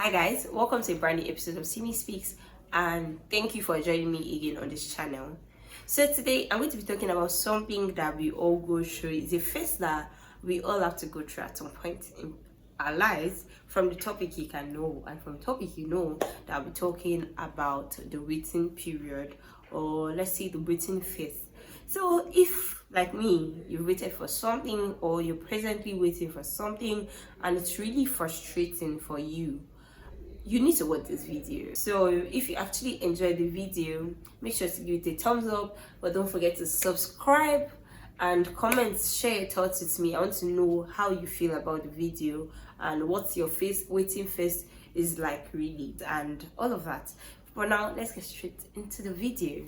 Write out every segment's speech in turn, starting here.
Hi guys, welcome to a brand new episode of Simi Speaks, and thank you for joining me again on this channel. So today I'm going to be talking about something that we all go through. It's a phase that we all have to go through at some point in our lives. From the topic you can know, and from the topic you know, that I'll be talking about the waiting period, or let's say the waiting phase. So if, like me, you waited for something, or you're presently waiting for something and it's really frustrating for you, you need to watch this video. So if you actually enjoyed the video, make sure to give it a thumbs up, but don't forget to subscribe and comment, share your thoughts with me. I want to know how you feel about the video and what's your waiting phase is like really, and all of that. But now let's get straight into the video.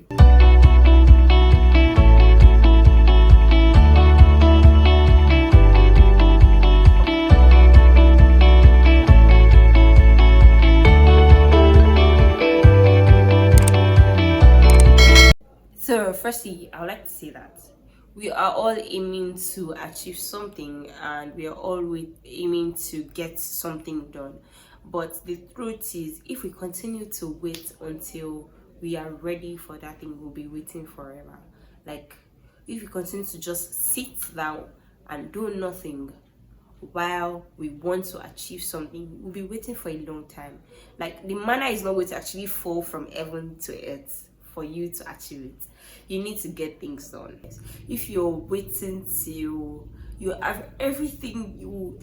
So, firstly, I would like to say that we are all aiming to achieve something, and we are all aiming to get something done. But the truth is, if we continue to wait until we are ready for that thing, we'll be waiting forever. Like, if we continue to just sit down and do nothing while we want to achieve something, we'll be waiting for a long time. Like, the manna is not going to actually fall from heaven to earth for you to achieve it. You need to get things done. If you're waiting till you have everything you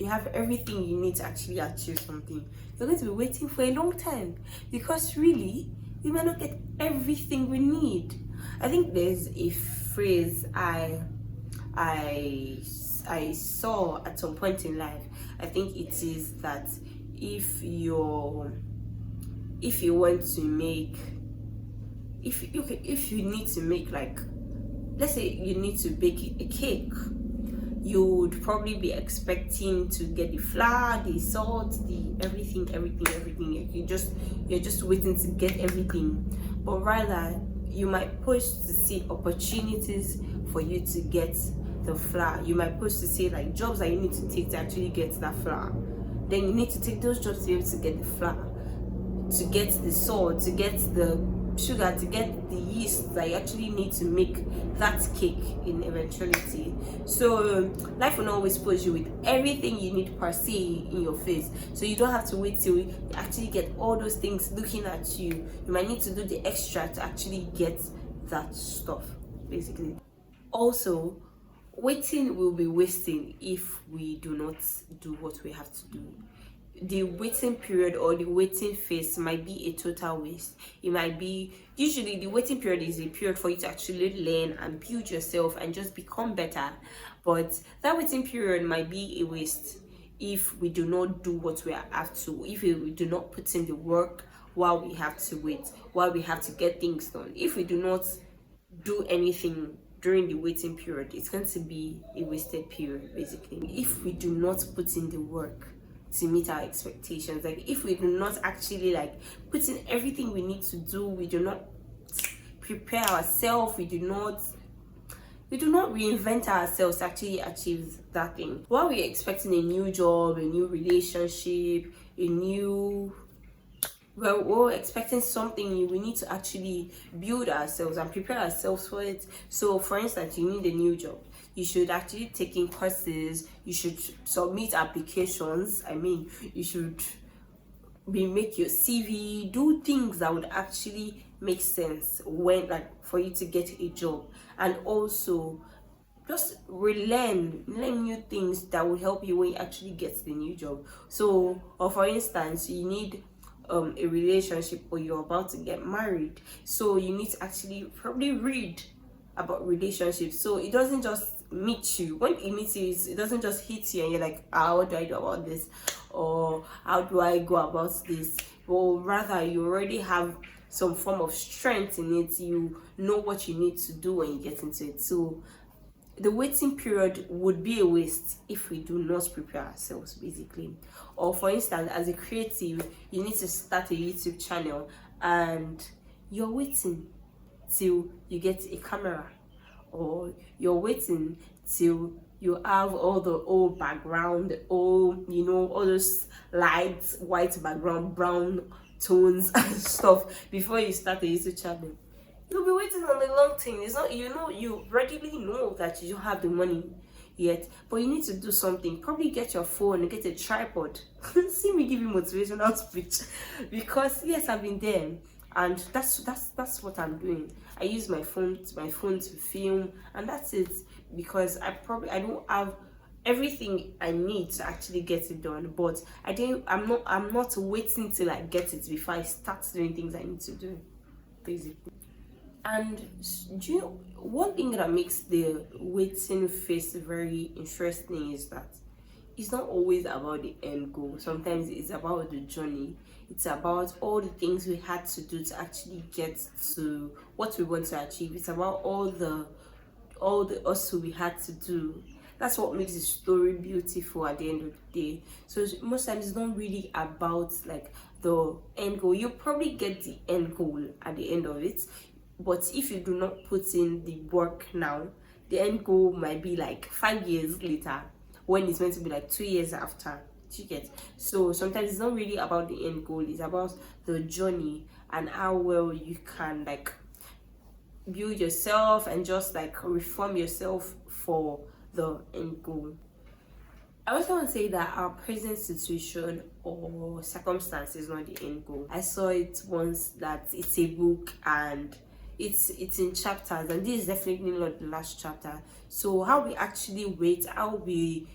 have everything you need to actually achieve something, you're going to be waiting for a long time, because really we might not get everything we need. I think there's a phrase I saw at some point in life. I think it is that if you want to make, if you need to make, like, let's say you need to bake a cake, you would probably be expecting to get the flour, the salt, the everything. You're just waiting to get everything, but rather you might push to see opportunities for you to get the flour. You might push to say, like, jobs that you need to take to actually get that flour. Then you need to take those jobs to be able to get the flour, to get the salt, to get the sugar, to get the yeast that you actually need to make that cake in eventuality. So life will not always put you with everything you need per se in your face, so you don't have to wait till you actually get all those things looking at you. You might need to do the extra to actually get that stuff, basically. Also, waiting will be wasting if we do not do what we have to do. The waiting period or the waiting phase might be a total waste. It might be, usually the waiting period is a period for you to actually learn and build yourself and just become better, but that waiting period might be a waste if we do not do what we have to, if we do not put in the work while we have to wait, while we have to get things done. If we do not do anything during the waiting period, it's going to be a wasted period, basically. If we do not put in the work to meet our expectations, like if we do not actually, like, put in everything we need to do, we do not prepare ourselves, we do not reinvent ourselves to actually achieve that thing. While we're expecting a new job, a new relationship, we're expecting something new, we need to actually build ourselves and prepare ourselves for it. So for instance, you need a new job, you should actually take in courses, you should submit applications, you should make your CV, do things that would actually make sense when, like, for you to get a job. And also just learn new things that will help you when you actually get the new job. So, or for instance, you need a relationship, or you're about to get married, so you need to actually probably read about relationships, so it doesn't just meet you. When it meets you, it doesn't just hit you and you're like, what do I do about this, or how do I go about this? Or rather, you already have some form of strength in it, you know what you need to do when you get into it. So the waiting period would be a waste if we do not prepare ourselves, basically. Or for instance, as a creative, you need to start a YouTube channel and you're waiting till you get a camera, or you're waiting till you have all the old background, all all those lights, white background, brown tones and stuff before you start a YouTube channel. You'll be waiting on the long thing. It's not, you readily know that you don't have the money yet, but you need to do something. Probably get your phone, get a tripod. See me giving motivational speech because yes, I've been there, and that's what I'm doing. I use my phone to film, and that's it, because I don't have everything I need to actually get it done, but I'm not waiting till I get it before I start doing things I need to do, basically. And do you know, one thing that makes the waiting phase very interesting is that it's not always about the end goal. Sometimes it's about the journey. It's about all the things we had to do to actually get to what we want to achieve. It's about all the hustle we had to do. That's what makes the story beautiful at the end of the day. So most times it's not really about like the end goal. You probably get the end goal at the end of it, but if you do not put in the work now, the end goal might be like 5 years later, when it's meant to be like 2 years after. You get? So sometimes it's not really about the end goal, it's about the journey and how well you can like build yourself and just like reform yourself for the end goal. I also want to say that our present situation or circumstance is not the end goal. I saw it once that it's a book and it's in chapters, and this is definitely not the last chapter. So how we actually wait, how we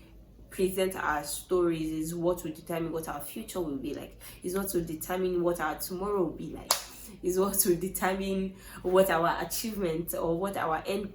present our stories is what will determine what our future will be like. Is what will determine what our tomorrow will be like. Is what will determine what our achievement or what our end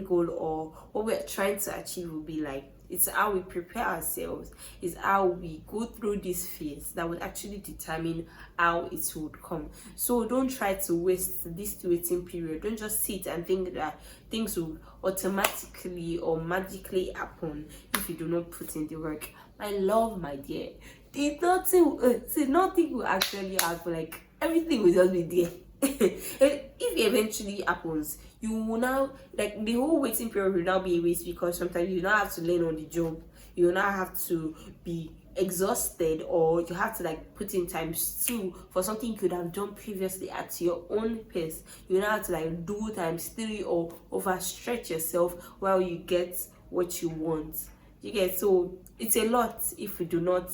goal or what we're trying to achieve will be like. It's how we prepare ourselves, it's how we go through this phase that will actually determine how it would come. So don't try to waste this waiting period. Don't just sit and think that things will automatically or magically happen if you do not put in the work. My love, my dear, nothing will actually happen. Like everything will just be there. If it eventually happens, you will now, like, the whole waiting period will now be a waste, because sometimes you now have to learn on the job, you now have to be exhausted, or you have to like put in times 2 for something you could have done previously at your own pace. You now have to like do times 3 or overstretch yourself while you get what you want. You get? So it's a lot if we do not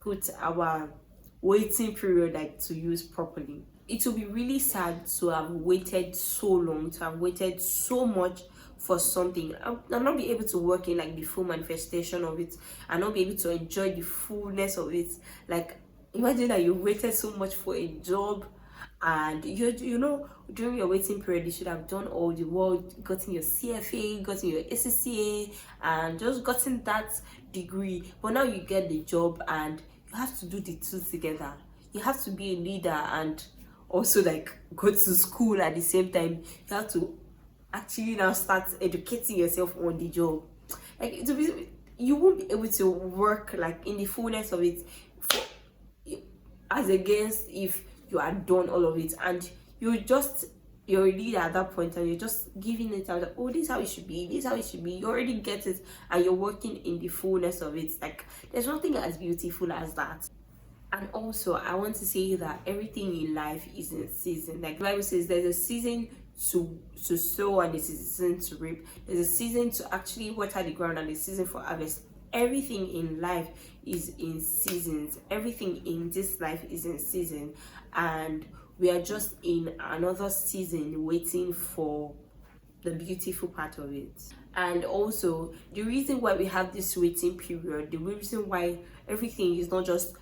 put our waiting period like to use properly. It will be really sad to have waited so long, to have waited so much for something and not be able to work in like the full manifestation of it, and not be able to enjoy the fullness of it. Like, imagine that you waited so much for a job, and during your waiting period you should have done all the work, gotten your CFA, gotten your SCCA, and just gotten that degree. But now you get the job and you have to do the two together. You have to be a leader and also like go to school at the same time. You have to actually now start educating yourself on the job. Like, you won't be able to work like in the fullness of it as against if you had done all of it and you're a leader at that point, and you're just giving it out, like, oh, this is how it should be, this is how it should be. You already get it and you're working in the fullness of it. Like, there's nothing as beautiful as that. And also, I want to say that everything in life is in season. Like the Bible says, there's a season to sow and there's a season to reap. There's a season to actually water the ground and a season for harvest. Everything in life is in seasons. Everything in this life is in season. And we are just in another season waiting for the beautiful part of it. And also, the reason why we have this waiting period, the reason why everything is not just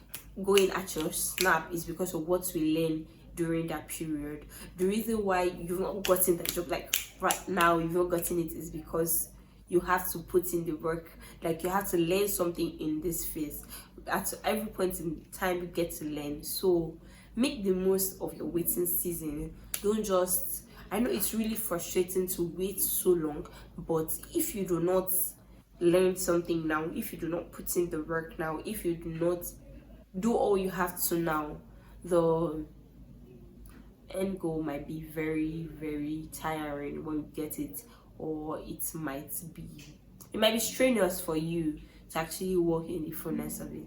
going at your snap, is because of what we learn during that period. The reason why you've not gotten that job like right now, you've not gotten it, is because you have to put in the work. Like, you have to learn something in this phase. At every point in time you get to learn. So make the most of your waiting season. Don't just, I know it's really frustrating to wait so long, but if you do not learn something now, if you do not put in the work now, if you do not do all you have to now, the end goal might be very, very tiring when you get it, or it might be it might be strenuous for you to actually walk in the fullness of it.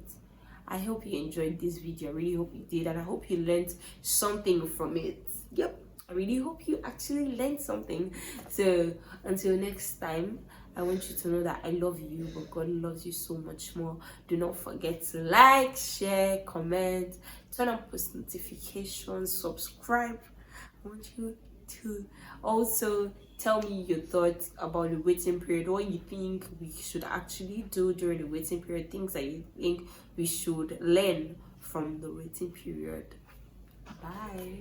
I hope you enjoyed this video. I really hope you did, and I hope you learned something from it. Yep, I really hope you actually learned something. So until next time, I want you to know that I love you, but God loves you so much more. Do not forget to like, share, comment, turn on post notifications, subscribe. I want you to also tell me your thoughts about the waiting period, what you think we should actually do during the waiting period, things that you think we should learn from the waiting period. Bye.